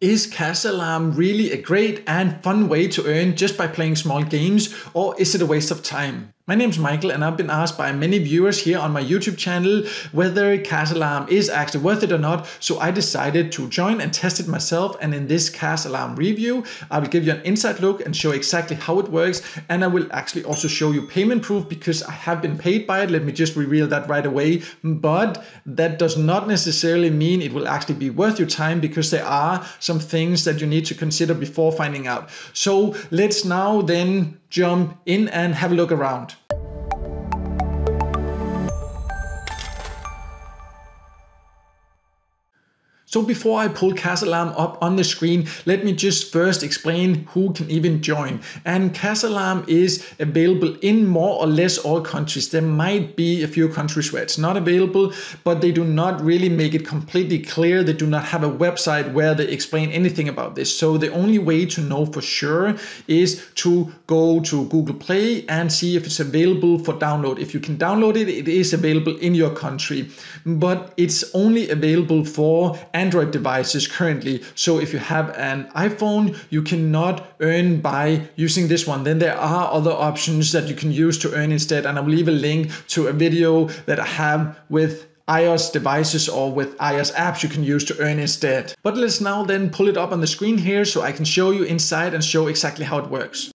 Is Cash Alarm really a great and fun way to earn just by playing small games, or is it a waste of time? My name is Michael and I've been asked by many viewers here on my YouTube channel whether Cash Alarm is actually worth it or not, so I decided to join and test it myself, and in this Cash Alarm review I will give you an inside look and show exactly how it works, and I will actually also show you payment proof because I have been paid by it. Let me just reveal that right away, but that does not necessarily mean it will actually be worth your time because there are some things that you need to consider before finding out. So let's now then jump in and have a look around. So before I pull Cash Alarm up on the screen, let me just first explain who can even join. And Cash Alarm is available in more or less all countries. There might be a few countries where it's not available, but they do not really make it completely clear. They do not have a website where they explain anything about this. So the only way to know for sure is to go to Google Play and see if it's available for download. If you can download it, it is available in your country, but it's only available for Android devices currently. So if you have an iPhone, you cannot earn by using this one. Then there are other options that you can use to earn instead, and I will leave a link to a video that I have with iOS devices or with iOS apps you can use to earn instead. But let's now then pull it up on the screen here so I can show you inside and show exactly how it works.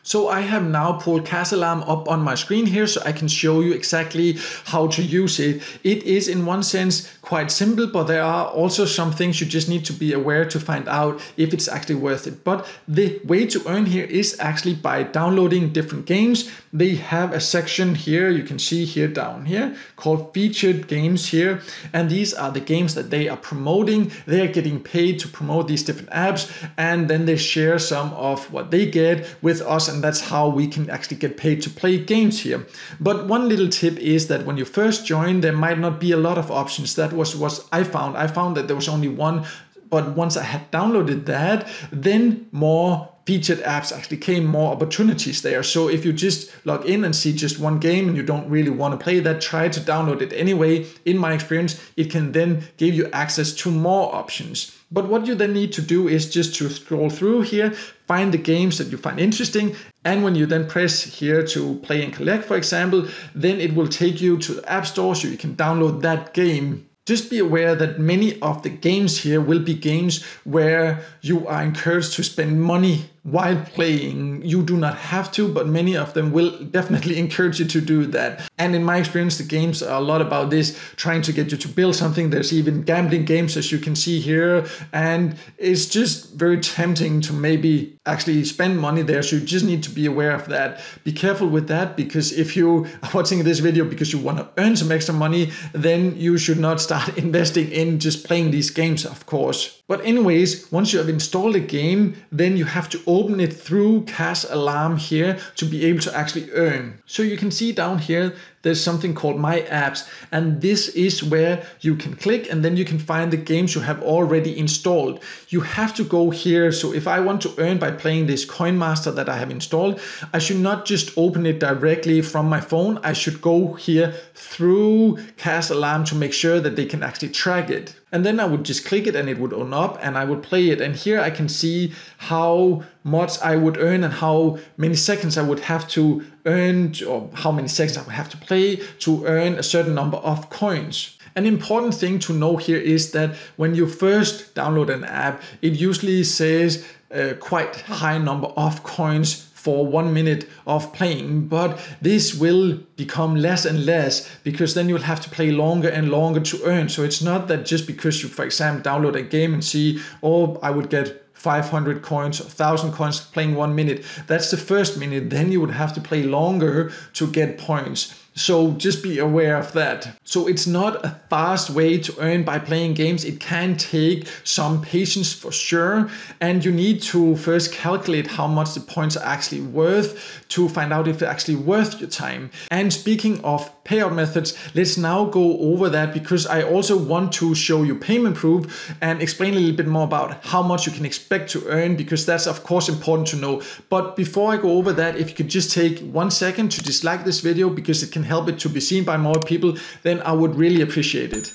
So I have now pulled Cash Alarm up on my screen here so I can show you exactly how to use it. It is in one sense quite simple, but there are also some things you just need to be aware to find out if it's actually worth it. But the way to earn here is actually by downloading different games. They have a section here, you can see here down here, called featured games here. And these are the games that they are promoting. They are getting paid to promote these different apps, and then they share some of what they get with us, and that's how we can actually get paid to play games here. But one little tip is that when you first join, there might not be a lot of options. That was what I found. I found that there was only one, but once I had downloaded that, then more featured apps actually came, more opportunities there. So if you just log in and see just one game and you don't really want to play that, try to download it anyway. In my experience, it can then give you access to more options. But what you then need to do is just to scroll through here, find the games that you find interesting, and when you then press here to play and collect, for example, then it will take you to the App Store so you can download that game. Just be aware that many of the games here will be games where you are encouraged to spend money while playing. You do not have to, but many of them will definitely encourage you to do that. And in my experience, the games are a lot about this, trying to get you to build something. There's even gambling games, as you can see here, and it's just very tempting to maybe actually spend money there. So you just need to be aware of that. Be careful with that, because if you are watching this video because you want to earn some extra money, then you should not start investing in just playing these games, of course. But anyways, once you have installed a game, then you have to open it through Cash Alarm here to be able to actually earn. So you can see down here, there's something called My Apps, and this is where you can click and then you can find the games you have already installed. You have to go here. So if I want to earn by playing this Coin Master that I have installed, I should not just open it directly from my phone. I should go here through Cash Alarm to make sure that they can actually track it. And then I would just click it and it would open up and I would play it. And here I can see how much I would earn and how many seconds I would have to earn, or how many seconds I would have to play to earn a certain number of coins. An important thing to know here is that when you first download an app, it usually says a quite high number of coins for 1 minute of playing, but this will become less and less because then you'll have to play longer and longer to earn. So it's not that just because you, for example, download a game and see, oh, I would get 500 coins, 1,000 coins playing 1 minute. That's the first minute. Then you would have to play longer to get points. So just be aware of that. So it's not a fast way to earn by playing games. It can take some patience for sure. And you need to first calculate how much the points are actually worth to find out if they're actually worth your time. And speaking of payout methods, let's now go over that, because I also want to show you payment proof and explain a little bit more about how much you can expect to earn, because that's of course important to know. But before I go over that, if you could just take 1 second to dislike this video because it can help it to be seen by more people, then I would really appreciate it.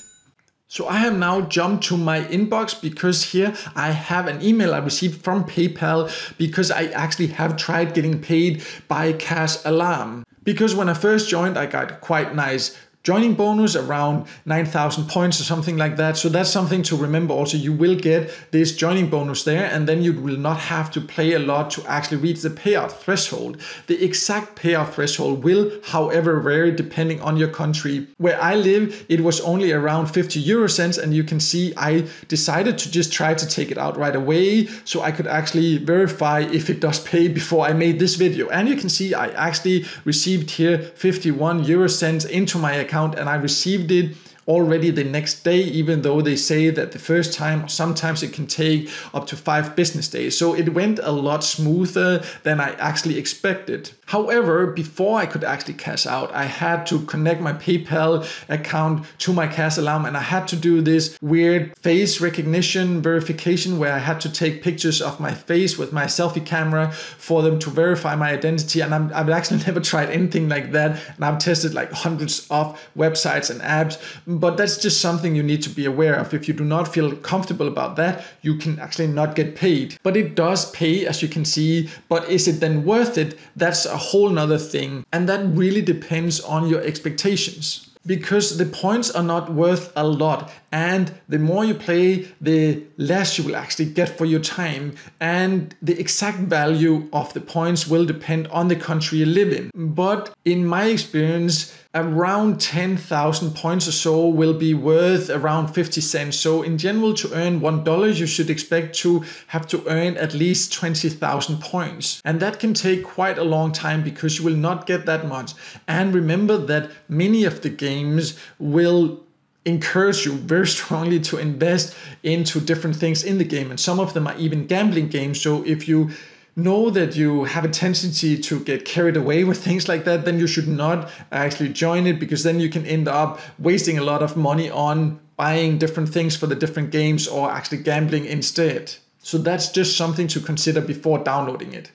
So I have now jumped to my inbox because here I have an email I received from PayPal because I actually have tried getting paid by Cash Alarm. Because when I first joined, I got quite nice joining bonus around 9,000 points or something like that. So that's something to remember also. You will get this joining bonus there, and then you will not have to play a lot to actually reach the payout threshold. The exact payout threshold will, however, vary depending on your country. Where I live, it was only around 50 euro cents, and you can see I decided to just try to take it out right away so I could actually verify if it does pay before I made this video. And you can see I actually received here 51 euro cents into my account, and I received it already the next day, even though they say that the first time, sometimes it can take up to 5 business days. So it went a lot smoother than I actually expected. However, before I could actually cash out, I had to connect my PayPal account to my Cash Alarm, and I had to do this weird face recognition verification where I had to take pictures of my face with my selfie camera for them to verify my identity. And I've actually never tried anything like that, and I've tested like hundreds of websites and apps. But that's just something you need to be aware of. If you do not feel comfortable about that, you can actually not get paid. But it does pay, as you can see. But is it then worth it? That's a whole nother thing. And that really depends on your expectations. Because the points are not worth a lot, and the more you play, the less you will actually get for your time, and the exact value of the points will depend on the country you live in. But in my experience, around 10,000 points or so will be worth around 50 cents. So in general, to earn $1, you should expect to have to earn at least 20,000 points. And that can take quite a long time because you will not get that much. And remember that many of the games will encourage you very strongly to invest into different things in the game. And some of them are even gambling games. So if you know that you have a tendency to get carried away with things like that, then you should not actually join it, because then you can end up wasting a lot of money on buying different things for the different games or actually gambling instead. So that's just something to consider before downloading it.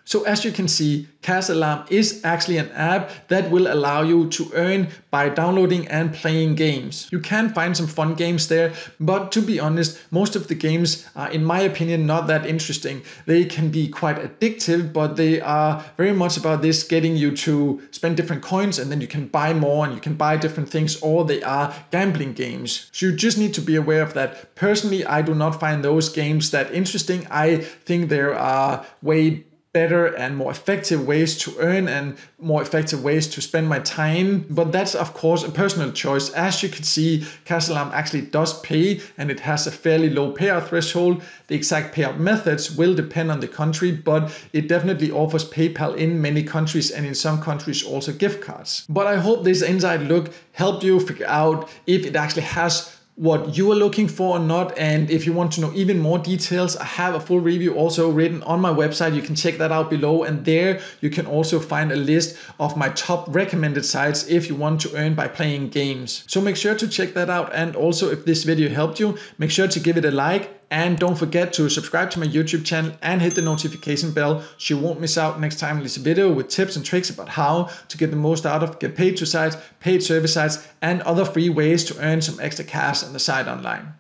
So as you can see, Cash Alarm is actually an app that will allow you to earn by downloading and playing games. You can find some fun games there, but to be honest, most of the games are, in my opinion, not that interesting. They can be quite addictive, but they are very much about this getting you to spend different coins, and then you can buy more and you can buy different things, or they are gambling games. So you just need to be aware of that. Personally, I do not find those games that interesting. I think there are way better and more effective ways to earn and more effective ways to spend my time. But that's of course a personal choice. As you can see, Cash Alarm actually does pay, and it has a fairly low payout threshold. The exact payout methods will depend on the country, but it definitely offers PayPal in many countries, and in some countries also gift cards. But I hope this inside look helped you figure out if it actually has what you are looking for or not. And if you want to know even more details, I have a full review also written on my website. You can check that out below, and there you can also find a list of my top recommended sites if you want to earn by playing games. So make sure to check that out, and also if this video helped you, make sure to give it a like, and don't forget to subscribe to my YouTube channel and hit the notification bell so you won't miss out next time I release a video with tips and tricks about how to get the most out of Get Paid to sites, paid service sites, and other free ways to earn some extra cash on the side online.